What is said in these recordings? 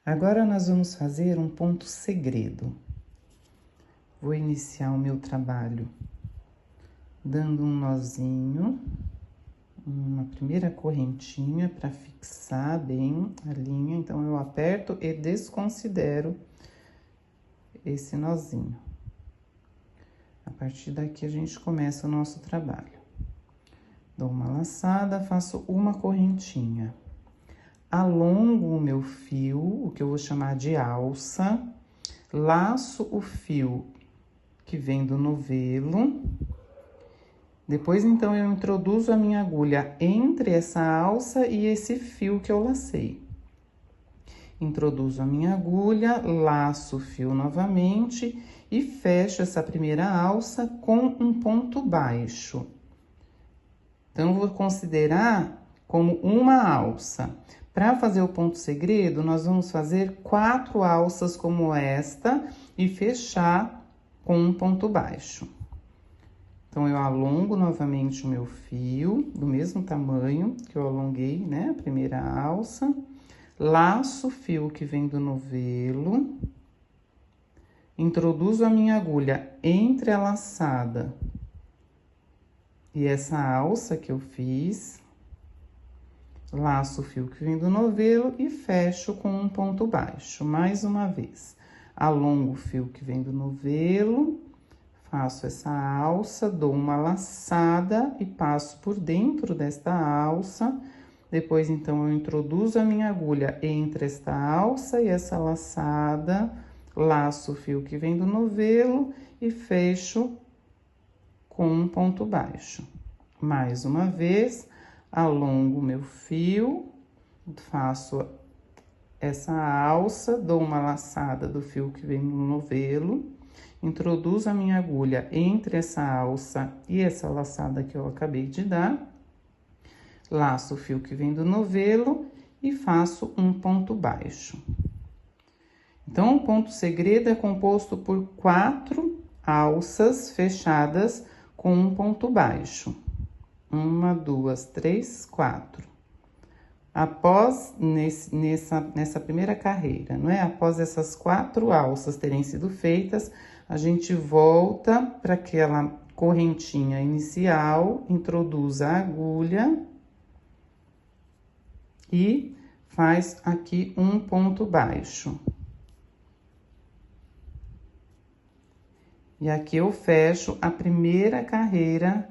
Agora, nós vamos fazer um ponto segredo. Vou iniciar o meu trabalho dando um nozinho, uma primeira correntinha para fixar bem a linha. Então, eu aperto e desconsidero esse nozinho. A partir daqui, a gente começa o nosso trabalho. Dou uma laçada, faço uma correntinha. Alongo o meu fio, o que eu vou chamar de alça, laço o fio que vem do novelo. Depois, então, eu introduzo a minha agulha entre essa alça e esse fio que eu lacei. Introduzo a minha agulha, laço o fio novamente e fecho essa primeira alça com um ponto baixo. Então, eu vou considerar como uma alça. Para fazer o ponto segredo, nós vamos fazer 4 alças como esta e fechar com um ponto baixo. Então, eu alongo novamente o meu fio, do mesmo tamanho que eu alonguei, né? A primeira alça. Laço o fio que vem do novelo. Introduzo a minha agulha entre a laçada e essa alça que eu fiz. Laço o fio que vem do novelo e fecho com um ponto baixo. Mais uma vez. Alongo o fio que vem do novelo, faço essa alça, dou uma laçada e passo por dentro desta alça. Depois, então, eu introduzo a minha agulha entre esta alça e essa laçada, laço o fio que vem do novelo e fecho com um ponto baixo. Mais uma vez, alongo o meu fio, faço essa alça, dou uma laçada do fio que vem no novelo, introduzo a minha agulha entre essa alça e essa laçada que eu acabei de dar, laço o fio que vem do novelo e faço um ponto baixo. Então, o ponto segredo é composto por 4 alças fechadas com um ponto baixo. 1, 2, 3, 4. Após, nessa primeira carreira, não é? Após essas 4 alças terem sido feitas, a gente volta para aquela correntinha inicial, introduz a agulha e faz aqui um ponto baixo. E aqui eu fecho a primeira carreira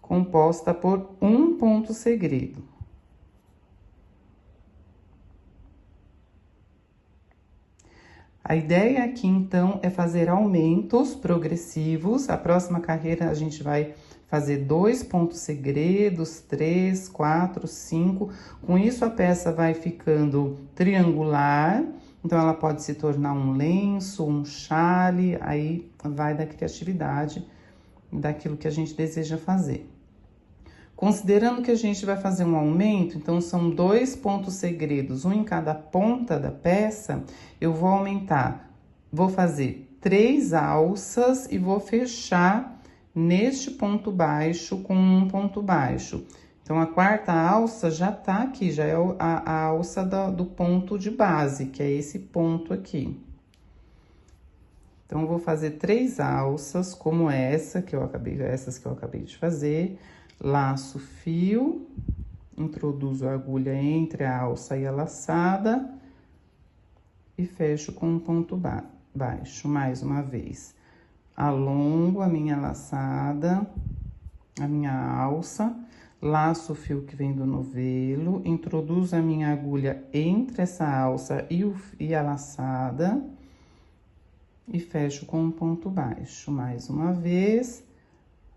composta por um ponto segredo. A ideia aqui, então, é fazer aumentos progressivos. A próxima carreira a gente vai fazer 2 pontos segredos, 3, 4, 5. Com isso, a peça vai ficando triangular. Então, ela pode se tornar um lenço, um chale, aí vai da criatividade daquilo que a gente deseja fazer. Considerando que a gente vai fazer um aumento, então são 2 pontos segredos, um em cada ponta da peça, eu vou aumentar, vou fazer 3 alças e vou fechar neste ponto baixo com um ponto baixo. Então, a 4ª alça já tá aqui, já é a alça do ponto de base, que é esse ponto aqui. Então, eu vou fazer 3 alças, como essas que eu acabei de fazer. Laço o fio, introduzo a agulha entre a alça e a laçada e fecho com um ponto baixo. Mais uma vez, alongo a minha laçada, a minha alça, laço o fio que vem do novelo, introduzo a minha agulha entre essa alça e a laçada e fecho com um ponto baixo. Mais uma vez,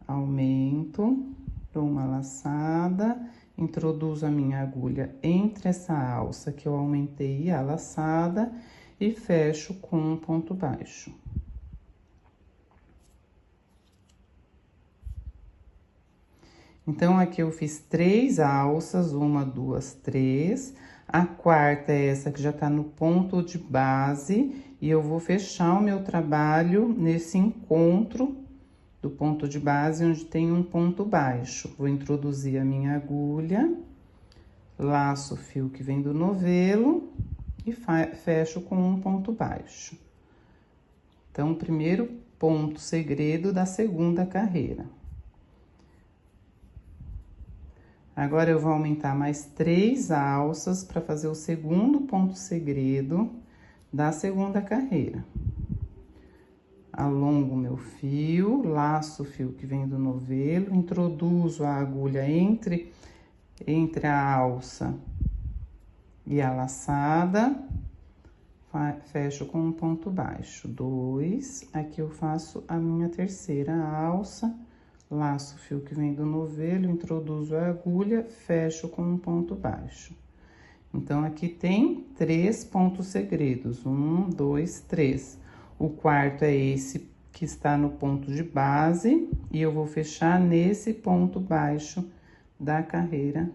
aumento, dou uma laçada, introduzo a minha agulha entre essa alça que eu aumentei a laçada e fecho com um ponto baixo. Então, aqui eu fiz 3 alças, 1, 2, 3. A 4ª é essa que já tá no ponto de base e eu vou fechar o meu trabalho nesse encontro do ponto de base, onde tem um ponto baixo. Vou introduzir a minha agulha, laço o fio que vem do novelo, e fecho com um ponto baixo. Então, primeiro ponto segredo da segunda carreira. Agora, eu vou aumentar mais 3 alças para fazer o segundo ponto segredo da segunda carreira. Alongo meu fio, laço o fio que vem do novelo, introduzo a agulha entre a alça e a laçada, fecho com um ponto baixo. 2, aqui eu faço a minha terceira alça, laço o fio que vem do novelo, introduzo a agulha, fecho com um ponto baixo. Então, aqui tem 3 pontos segredos, 1, 2, 3. O quarto é esse que está no ponto de base, e eu vou fechar nesse ponto baixo da carreira,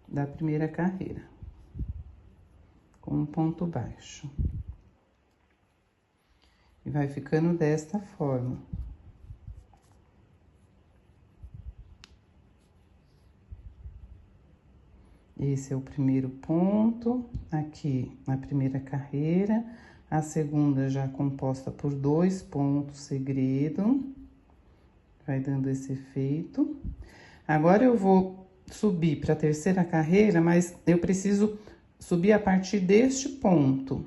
da primeira carreira, com um ponto baixo. E vai ficando desta forma. Esse é o primeiro ponto, aqui na primeira carreira, a segunda já composta por 2 pontos segredo, vai dando esse efeito. Agora, eu vou subir para a terceira carreira, mas eu preciso subir a partir deste ponto.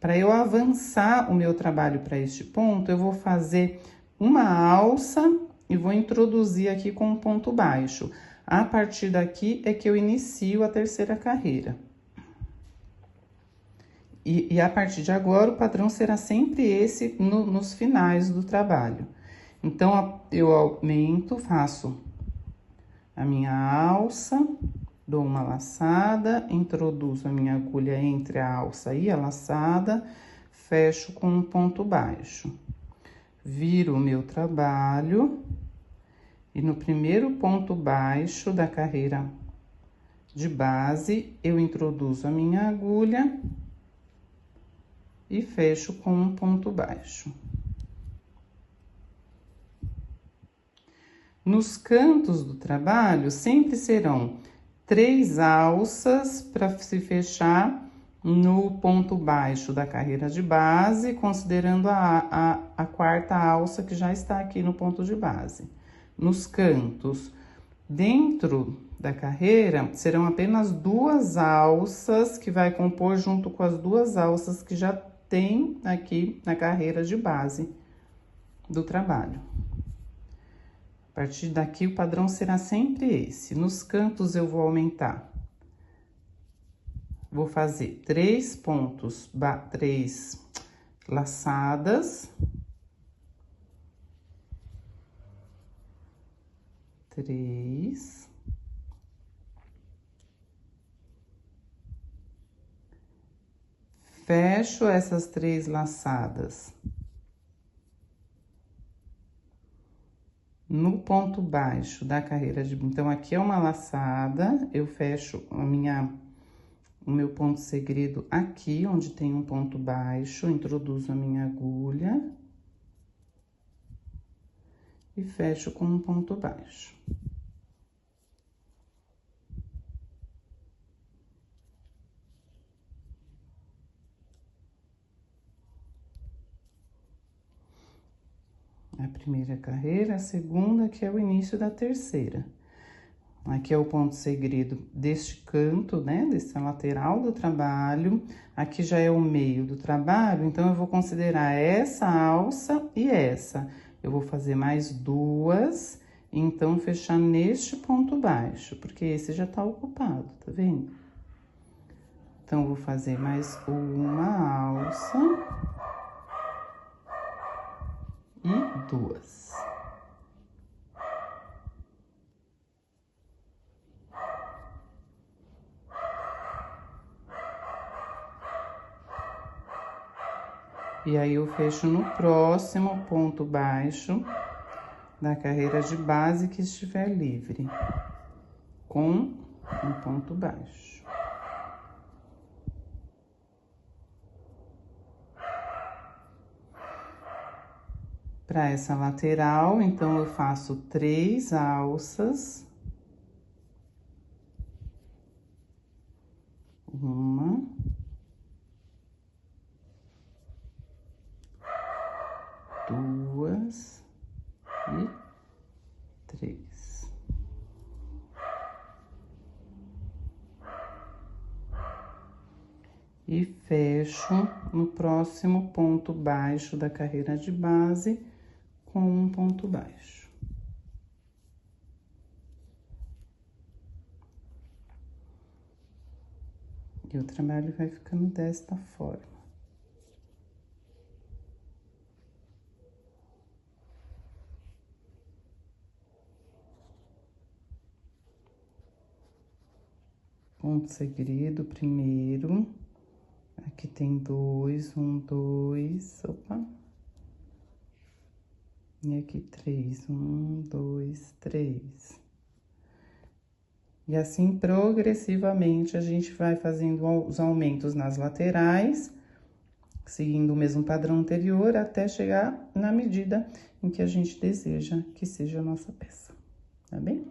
Para eu avançar o meu trabalho para este ponto, eu vou fazer uma alça e vou introduzir aqui com um ponto baixo. A partir daqui é que eu inicio a terceira carreira. E a partir de agora, o padrão será sempre esse nos finais do trabalho. Então, eu aumento, faço a minha alça, dou uma laçada, introduzo a minha agulha entre a alça e a laçada, fecho com um ponto baixo. Viro o meu trabalho. E no primeiro ponto baixo da carreira de base, eu introduzo a minha agulha e fecho com um ponto baixo. Nos cantos do trabalho, sempre serão 3 alças para se fechar no ponto baixo da carreira de base, considerando a quarta alça que já está aqui no ponto de base. Nos cantos, dentro da carreira, serão apenas 2 alças que vai compor junto com as 2 alças que já tem aqui na carreira de base do trabalho. A partir daqui, o padrão será sempre esse. Nos cantos, eu vou aumentar. Vou fazer 3 pontos, 3 laçadas. 3. Fecho essas 3 laçadas no ponto baixo da carreira de... Então, aqui é uma laçada, eu fecho o meu ponto segredo aqui, onde tem um ponto baixo, introduzo a minha agulha e fecho com um ponto baixo. A primeira carreira, a segunda, que é o início da terceira. Aqui é o ponto segredo deste canto, né, dessa lateral do trabalho. Aqui já é o meio do trabalho, então eu vou considerar essa alça e essa. Eu vou fazer mais 2, e então fechar neste ponto baixo, porque esse já tá ocupado, tá vendo? Então, eu vou fazer mais uma alça e 2. E aí, eu fecho no próximo ponto baixo da carreira de base que estiver livre, com um ponto baixo. Para essa lateral, então, eu faço 3 alças. 1, e fecho no próximo ponto baixo da carreira de base com um ponto baixo. E o trabalho vai ficando desta forma. Ponto segredo primeiro. Aqui tem 2, 1, 2, opa. E aqui 3, 1, 2, 3. E assim, progressivamente, a gente vai fazendo os aumentos nas laterais, seguindo o mesmo padrão anterior, até chegar na medida em que a gente deseja que seja a nossa peça, tá bem?